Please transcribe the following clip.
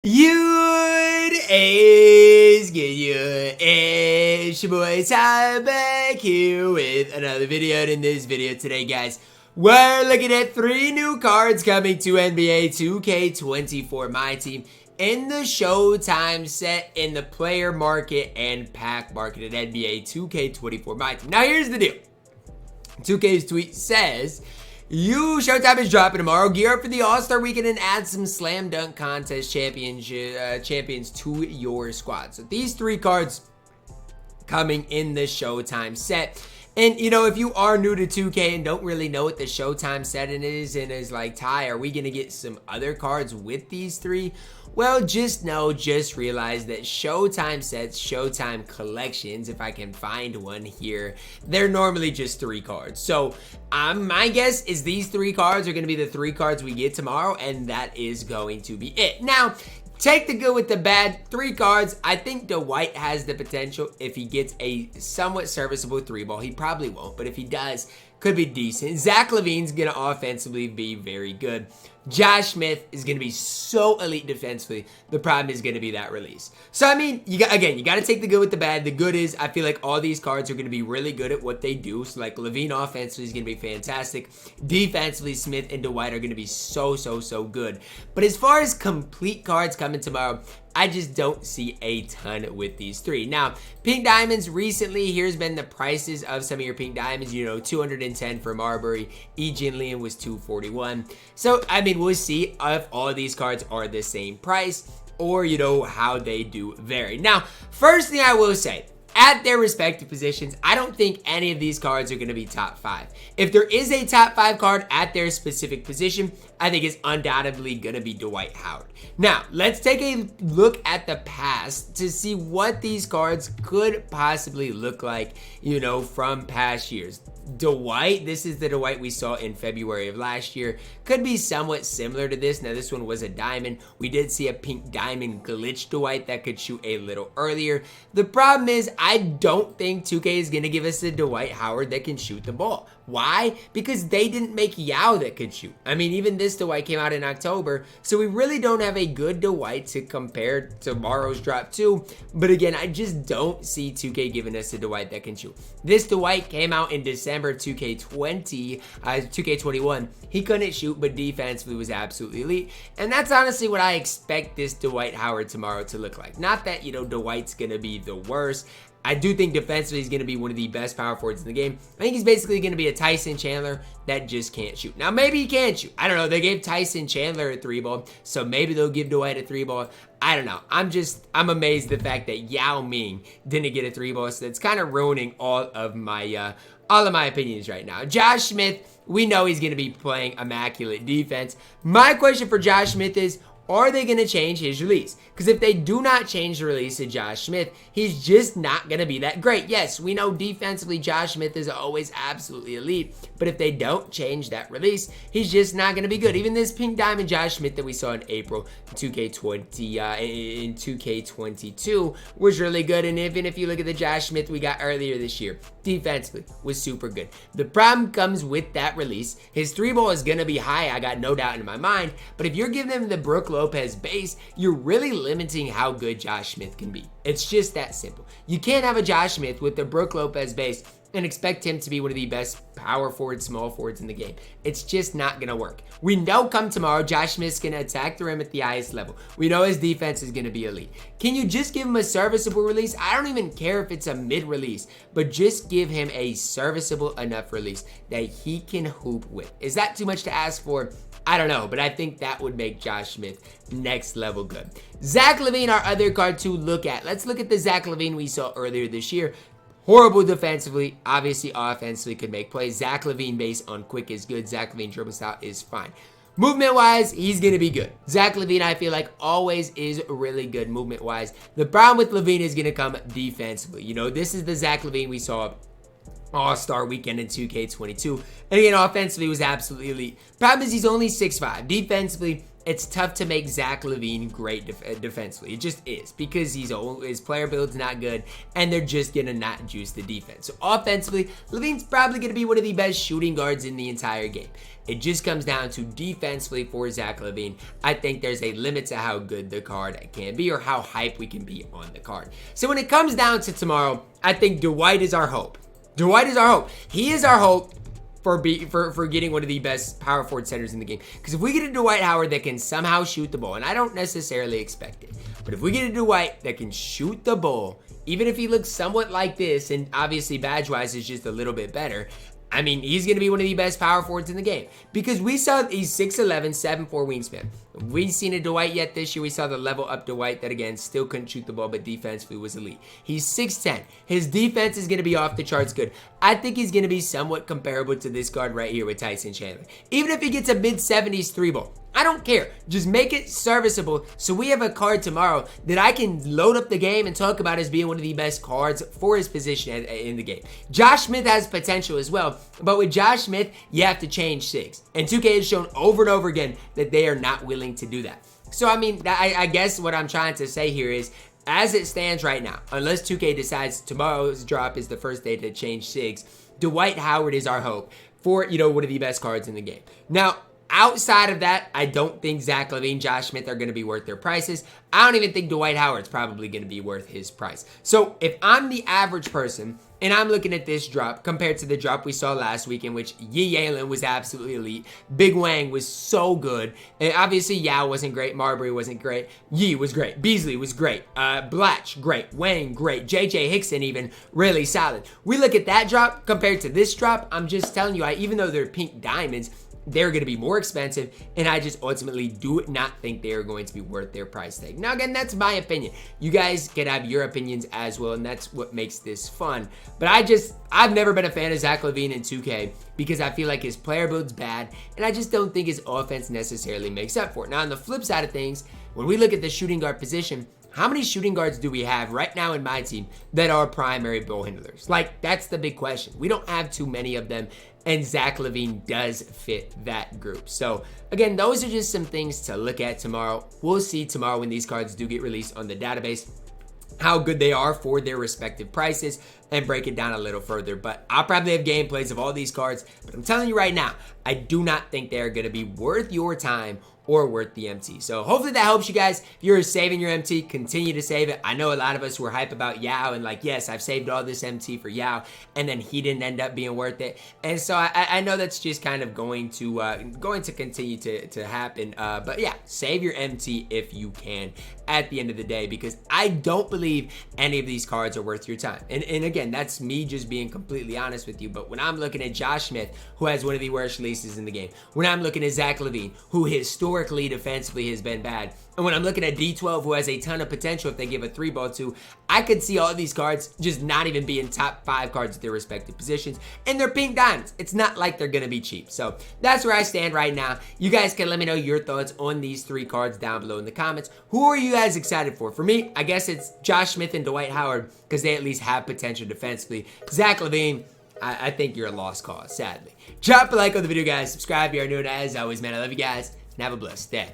What is good? It's your boy Ty back here with another video. And in this video today, guys, we're looking at 3 new cards coming to NBA 2K24 MyTEAM in the Showtime set in the player market and pack market at NBA 2K24 MyTEAM. Now here's the deal. 2K's tweet says, Showtime is dropping tomorrow. Gear up for the All-Star Weekend and add some Slam Dunk Contest champions to your squad. So these 3 cards coming in the Showtime set. And, you know, if you are new to 2K and don't really know what the Showtime setting is and is like, Ty, are we going to get some other cards with these 3? Well, just realize that Showtime sets, Showtime collections, if I can find one here, they're normally just 3 cards. So my guess is these 3 cards are going to be the 3 cards we get tomorrow, and that is going to be it. Now, take the good with the bad. 3 cards. I think Dwight has the potential if he gets a somewhat serviceable 3-ball. He probably won't, but if he does, could be decent. Zach Lavine's going to offensively be very good. Josh Smith is going to be so elite defensively. The problem is going to be that release. So, I mean, you got to take the good with the bad. The good is I feel like all these cards are going to be really good at what they do. So, like, Lavine offensively is going to be fantastic. Defensively, Smith and Dwight are going to be so good. But as far as complete cards coming tomorrow, I just don't see a ton with these 3. Now, pink diamonds recently, here's been the prices of some of your pink diamonds. You know, 210 for Marbury. E.G. and Liam was 241. So, I mean, we'll see if all of these cards are the same price or, you know, how they do vary. Now, first thing I will say, at their respective positions, I don't think any of these cards are going to be top 5. If there is a top 5 card at their specific position, I think it's undoubtedly going to be Dwight Howard. Now, let's take a look at the past to see what these cards could possibly look like, you know, from past years. Dwight, this is the Dwight we saw in February of last year. Could be somewhat similar to this. Now, this one was a diamond. We did see a pink diamond glitch Dwight that could shoot a little earlier. The problem is, I don't think 2K is going to give us a Dwight Howard that can shoot the ball. Why? Because they didn't make Yao that could shoot. I mean, even this Dwight came out in October, so we really don't have a good Dwight to compare tomorrow's drop to. But again, I just don't see 2K giving us a Dwight that can shoot. This Dwight came out in December 2K21. He couldn't shoot, but defensively was absolutely elite. And that's honestly what I expect this Dwight Howard tomorrow to look like. Not that, you know, Dwight's going to be the worst. I do think defensively he's going to be one of the best power forwards in the game. I think he's basically going to be a Tyson Chandler that just can't shoot. Now, maybe he can shoot. I don't know. They gave Tyson Chandler a 3-ball, so maybe they'll give Dwight a 3-ball. I don't know. I'm amazed at the fact that Yao Ming didn't get a 3-ball, so that's kind of ruining all of my opinions right now. Josh Smith, we know he's going to be playing immaculate defense. My question for Josh Smith is, are they going to change his release? Because if they do not change the release of Josh Smith, he's just not going to be that great. Yes, we know defensively Josh Smith is always absolutely elite, but if they don't change that release, he's just not going to be good. Even this pink diamond Josh Smith that we saw in April in 2K22 was really good. And even if you look at the Josh Smith we got earlier this year, defensively was super good. The problem comes with that release. His 3-ball is going to be high, I got no doubt in my mind, but if you're giving him the Brook Lopez base, you're really limiting how good Josh Smith can be. It's just that simple. You can't have a Josh Smith with the Brook Lopez base and expect him to be one of the best power forwards, small forwards in the game. It's just not going to work. We know come tomorrow, Josh Smith's going to attack the rim at the highest level. We know his defense is going to be elite. Can you just give him a serviceable release? I don't even care if it's a mid-release, but just give him a serviceable enough release that he can hoop with. Is that too much to ask for? I don't know, but I think that would make Josh Smith next level good. Zach Lavine, our other card to look at. Let's look at the Zach Lavine we saw earlier this year. Horrible defensively, obviously offensively could make plays. Zach Lavine base on quick is good. Zach Lavine dribble style is fine. Movement-wise, he's going to be good. Zach Lavine, I feel like, always is really good movement-wise. The problem with Lavine is going to come defensively. You know, this is the Zach Lavine we saw All-Star Weekend in 2K22. And again, offensively was absolutely elite. Problem is he's only 6'5". Defensively, it's tough to make Zach Lavine great defensively. It just is, because his player build's not good, and they're just gonna not juice the defense. So offensively, Lavine's probably gonna be one of the best shooting guards in the entire game. It just comes down to defensively for Zach Lavine. I think there's a limit to how good the card can be, or how hype we can be on the card. So when it comes down to tomorrow, I think Dwight is our hope. Dwight is our hope. He is our hope for getting one of the best power forward centers in the game. Because if we get a Dwight Howard that can somehow shoot the ball, and I don't necessarily expect it, but if we get a Dwight that can shoot the ball, even if he looks somewhat like this, and obviously badge-wise is just a little bit better, I mean, he's going to be one of the best power forwards in the game. Because we saw he's 6'11", 7'4" wingspan. We've seen a Dwight yet this year. We saw the level up Dwight that, again, still couldn't shoot the ball, but defensively was elite. He's 6'10". His defense is going to be off the charts good. I think he's going to be somewhat comparable to this guard right here with Tyson Chandler. Even if he gets a mid-70s 3-ball, I don't care. Just make it serviceable so we have a card tomorrow that I can load up the game and talk about as being one of the best cards for his position in the game. Josh Smith has potential as well, but with Josh Smith, you have to change 6. And 2K has shown over and over again that they are not willing to do that. So, I mean, I guess what I'm trying to say here is, as it stands right now, unless 2K decides tomorrow's drop is the first day to change 6, Dwight Howard is our hope for, one of the best cards in the game. Now, outside of that, I don't think Zach Lavine, Josh Smith are going to be worth their prices. I don't even think Dwight Howard's probably going to be worth his price. So if I'm the average person and I'm looking at this drop compared to the drop we saw last week, in which Yalen was absolutely elite, Big Wang was so good, and obviously Yao wasn't great, Marbury wasn't great, Yi was great, Beasley was great, Blatch great, Wang great, JJ Hickson even really solid. We look at that drop compared to this drop, I'm just telling you, even though they're pink diamonds, they're going to be more expensive, and I just ultimately do not think they are going to be worth their price tag. Now, again, that's my opinion. You guys can have your opinions as well, and that's what makes this fun. But I've never been a fan of Zach Lavine in 2K because I feel like his player build's bad, and I just don't think his offense necessarily makes up for it. Now, on the flip side of things, when we look at the shooting guard position, how many shooting guards do we have right now in my team that are primary ball handlers? Like, that's the big question. We don't have too many of them, and Zach Lavine does fit that group. So, again, those are just some things to look at tomorrow. We'll see tomorrow when these cards do get released on the database how good they are for their respective prices and break it down a little further. But I'll probably have gameplays of all these cards. But I'm telling you right now, I do not think they're going to be worth your time or worth the MT. So hopefully that helps you guys. If you're saving your MT, continue to save it. I know a lot of us were hype about Yao and like, yes, I've saved all this MT for Yao, and then he didn't end up being worth it. And so I know that's just kind of going to continue to happen. But yeah, save your MT if you can at the end of the day, because I don't believe any of these cards are worth your time. And again, that's me just being completely honest with you. But when I'm looking at Josh Smith, who has one of the worst releases in the game, when I'm looking at Zach Lavine, who historically defensively has been bad, and when I'm looking at D12, who has a ton of potential if they give a 3-ball to, I could see all these cards just not even being top 5 cards at their respective positions, and they're pink diamonds. It's not like they're gonna be cheap. So that's where I stand right now. You guys can let me know your thoughts on these 3 cards down below in the comments. Who are you guys excited for? For me, I guess it's Josh Smith and Dwight Howard, because they at least have potential defensively. Zach Lavine, I think you're a lost cause, sadly. Drop a like on the video, guys. Subscribe if you are new, and as always, man, I love you guys, and have a blessed day.